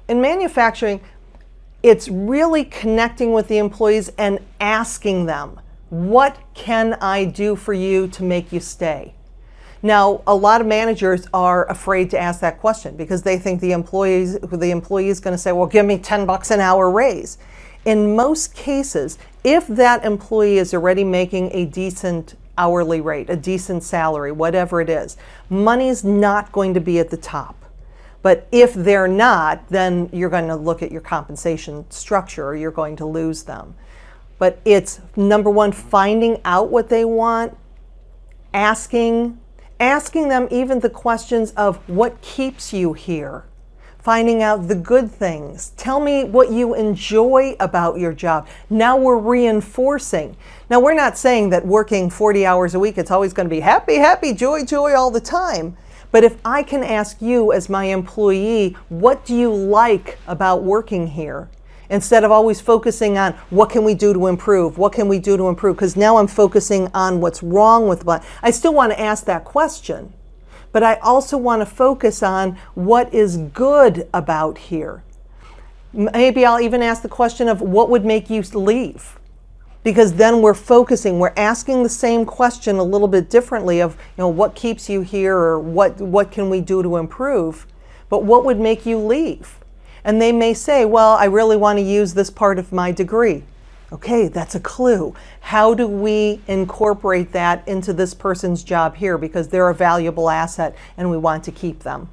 in manufacturing, it's really connecting with the employees and asking them, what can I do for you to make you stay? Now, a lot of managers are afraid to ask that question because they think the employee is going to say, well, give me $10 an hour raise. In most cases, if that employee is already making a decent hourly rate, a decent salary, whatever it is, money's not going to be at the top. But if they're not, then you're going to look at your compensation structure or you're going to lose them. But it's, number one, finding out what they want, asking them even the questions of what keeps you here, finding out the good things. Tell me what you enjoy about your job. Now we're reinforcing. Now we're not saying that working 40 hours a week, it's always going to be happy, happy, joy, joy all the time. But if I can ask you as my employee, what do you like about working here? Instead of always focusing on what can we do to improve, what can we do to improve? Because now I'm focusing on what's wrong with what. I still want to ask that question, but I also want to focus on what is good about here. Maybe I'll even ask the question of what would make you leave? Because then we're focusing, we're asking the same question a little bit differently of, what keeps you here or what can we do to improve? But what would make you leave? And they may say, well, I really want to use this part of my degree. Okay, that's a clue. How do we incorporate that into this person's job here? Because they're a valuable asset and we want to keep them.